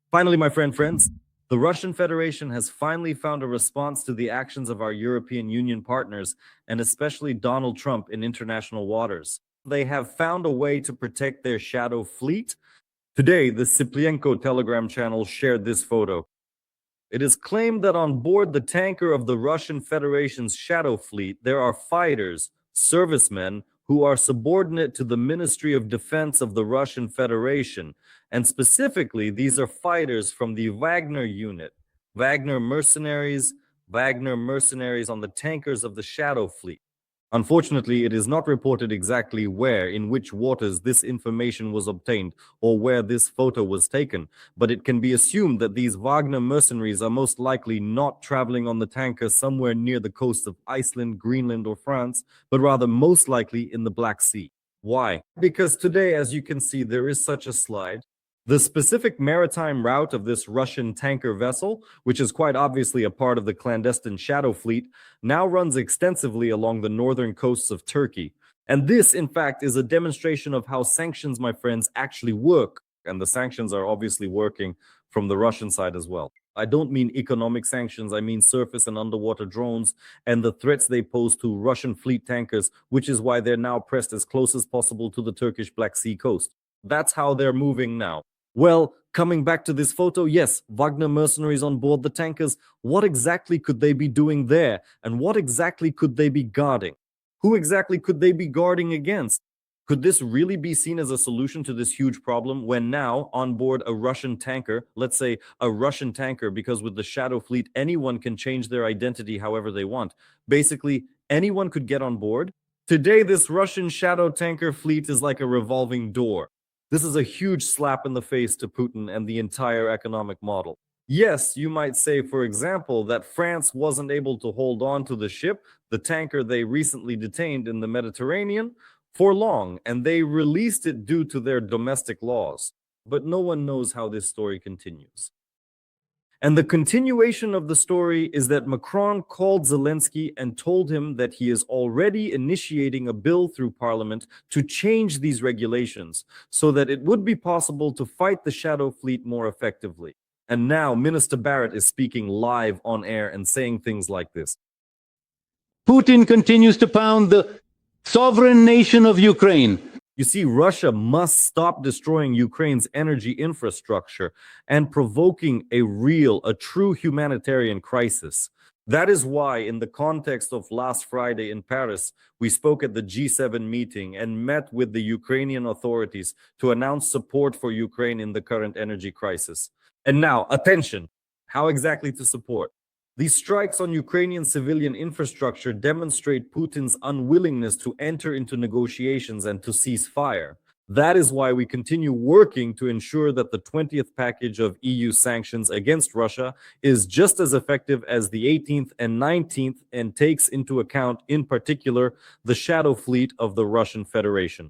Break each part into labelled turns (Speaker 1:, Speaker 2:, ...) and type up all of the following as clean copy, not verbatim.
Speaker 1: Finally, my friends, the Russian Federation has finally found a response to the actions of our European Union partners, and especially Donald Trump in international waters. They have found a way to protect their shadow fleet. Today, the Siplienko Telegram channel shared this photo. It is claimed that on board the tanker of the Russian Federation's shadow fleet, there are fighters, servicemen, who are subordinate to the Ministry of Defense of the Russian Federation. And specifically, these are fighters from the Wagner unit, WAGNER mercenaries, WAGNER mercenaries on the tankers of the shadow fleet. Unfortunately, it is not reported exactly where, in which waters this information was obtained or where this photo was taken, but it can be assumed that these Wagner mercenaries are most likely not traveling on the tanker somewhere near the coast of Iceland, Greenland, or France, but rather most likely in the Black Sea. Why? Because today, as you can see, there is such a slide. The specific maritime route of this Russian tanker vessel, which is quite obviously a part of the clandestine shadow fleet, now runs extensively along the northern coasts of Turkey. And this, in fact, is a demonstration of how sanctions, my friends, actually work. And the sanctions are obviously working from the Russian side as well. I don't mean economic sanctions, I mean surface and underwater drones and the threats they pose to Russian fleet tankers, which is why they're now pressed as close as possible to the Turkish Black Sea coast. That's how they're moving now. Well, coming back to this photo, yes, Wagner mercenaries on board the tankers. What exactly could they be doing there? And what exactly could they be guarding? Who exactly could they be guarding against? Could this really be seen as a solution to this huge problem when now on board a Russian tanker, let's say a Russian tanker, because with the shadow fleet, anyone can change their identity however they want. Basically, anyone could get on board. Today, this Russian shadow tanker fleet is like a revolving door. This is a huge slap in the face to Putin and the entire economic model. Yes, you might say, for example, that France wasn't able to hold on to the ship, the tanker they recently detained in the Mediterranean, for long, and they released it due to their domestic laws. But no one knows how this story continues. And the continuation of the story is that Macron called Zelensky and told him that he is already initiating a bill through parliament to change these regulations so that it would be possible to fight the shadow fleet more effectively. And now Minister Barrot is speaking live on air and saying things like this.
Speaker 2: Putin continues to pound the sovereign nation of Ukraine.
Speaker 1: You see, Russia must stop destroying Ukraine's energy infrastructure and provoking a true humanitarian crisis. That is why, in the context of last Friday in Paris, we spoke at the G7 meeting and met with the Ukrainian authorities to announce support for Ukraine in the current energy crisis. And now, attention, how exactly to support? These strikes on Ukrainian civilian infrastructure demonstrate Putin's unwillingness to enter into negotiations and to cease fire. That is why we continue working to ensure that the 20th package of EU sanctions against Russia is just as effective as the 18th and 19th and takes into account, in particular, the shadow fleet of the Russian Federation.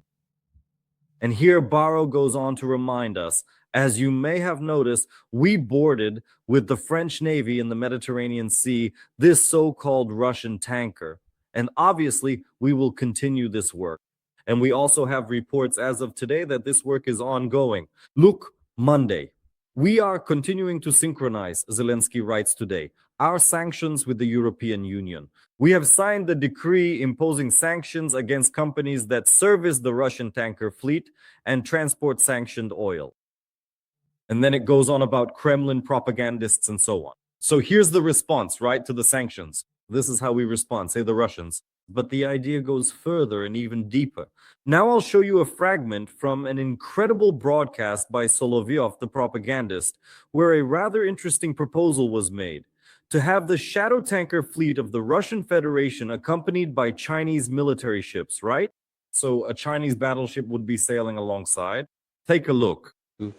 Speaker 1: And here Barrot goes on to remind us, as you may have noticed, we boarded with the French Navy in the Mediterranean Sea this so-called Russian tanker. And obviously, we will continue this work. And we also have reports as of today that this work is ongoing. Look, Monday. We are continuing to synchronize, Zelensky writes today, our sanctions with the European Union. We have signed the decree imposing sanctions against companies that service the Russian tanker fleet and transport sanctioned oil. And then it goes on about Kremlin propagandists and so on. So here's the response, right, to the sanctions. This is how we respond, say the Russians. But the idea goes further and even deeper. Now I'll show you a fragment from an incredible broadcast by Solovyov, the propagandist, where a rather interesting proposal was made to have the shadow tanker fleet of the Russian Federation accompanied by Chinese military ships, right? So a Chinese battleship would be sailing alongside. Take a look.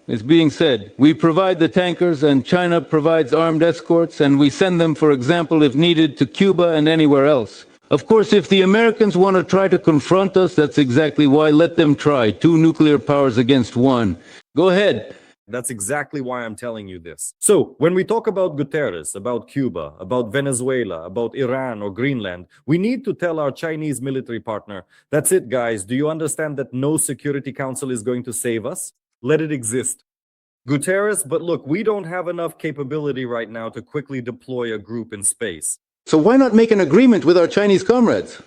Speaker 2: It's being said, we provide the tankers and China provides armed escorts and we send them, for example, if needed, to Cuba and anywhere else. Of course, if the Americans want to try to confront us, that's exactly why. Let them try. 2 nuclear powers against 1. Go ahead.
Speaker 1: That's exactly why I'm telling you this. So when we talk about Guterres, about Cuba, about Venezuela, about Iran or Greenland, we need to tell our Chinese military partner, that's it, guys. Do you understand that no Security Council is going to save us? Let it exist. Guterres, but look, we don't have enough capability right now to quickly deploy a group in space.
Speaker 2: So why not make an agreement with our Chinese comrades?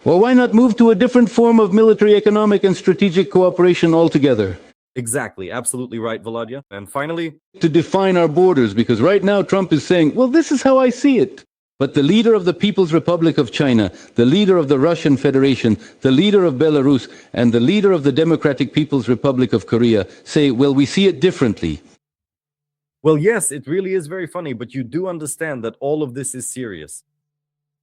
Speaker 2: Or why not move to a different form of military, economic, and strategic cooperation altogether?
Speaker 1: Exactly, absolutely right, Volodya. And finally,
Speaker 2: To define our borders, because right now Trump is saying, well, this is how I see it. But the leader of the People's Republic of China, the leader of the Russian Federation, the leader of Belarus, and the leader of the Democratic People's Republic of Korea say, well, we see it differently.
Speaker 1: well, yes, it really is very funny, but you do understand that all of this is serious.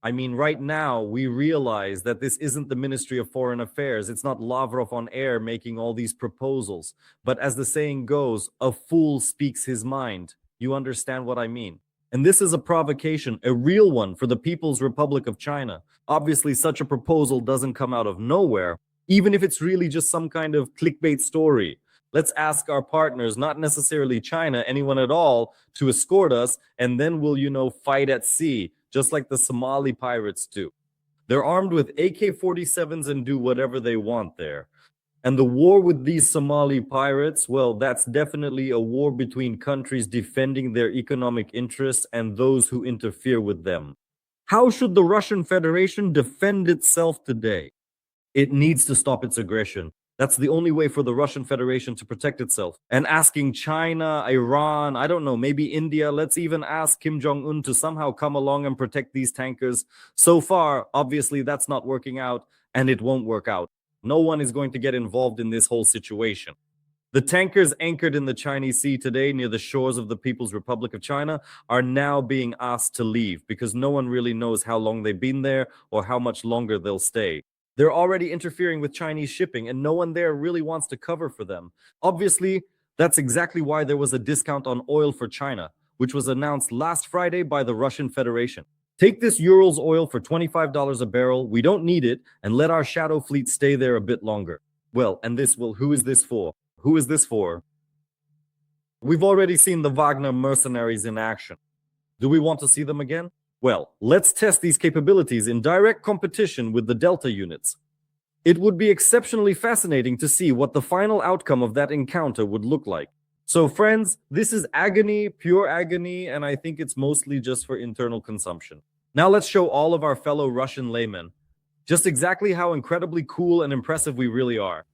Speaker 1: I mean, right now, we realize that this isn't the Ministry of Foreign Affairs. It's not Lavrov on air making all these proposals. But as the saying goes, a fool speaks his mind. You understand what I mean? And this is a provocation, a real one for the People's Republic of China. Obviously, such a proposal doesn't come out of nowhere, even if it's really just some kind of clickbait story. Let's ask our partners, not necessarily China, anyone at all, to escort us, and then we'll, fight at sea, just like the Somali pirates do. They're armed with AK-47s and do whatever they want there. And the war with these Somali pirates, well, that's definitely a war between countries defending their economic interests and those who interfere with them. How should the Russian Federation defend itself today? It needs to stop its aggression. That's the only way for the Russian Federation to protect itself. And asking China, Iran, I don't know, maybe India, let's even ask Kim Jong-un to somehow come along and protect these tankers. So far, obviously, that's not working out, and it won't work out. No one is going to get involved in this whole situation. The tankers anchored in the Chinese Sea today near the shores of the People's Republic of China are now being asked to leave because no one really knows how long they've been there or how much longer they'll stay. They're already interfering with Chinese shipping, and no one there really wants to cover for them. Obviously, that's exactly why there was a discount on oil for China, which was announced last Friday by the Russian Federation. Take this Urals oil for $25 a barrel. We don't need it, and let our shadow fleet stay there a bit longer. Well, and who is this for? Who is this for? We've already seen the Wagner mercenaries in action. Do we want to see them again? Well, let's test these capabilities in direct competition with the Delta units. It would be exceptionally fascinating to see what the final outcome of that encounter would look like. So friends, this is agony, pure agony, and I think it's mostly just for internal consumption. Now let's show all of our fellow Russian laymen just exactly how incredibly cool and impressive we really are.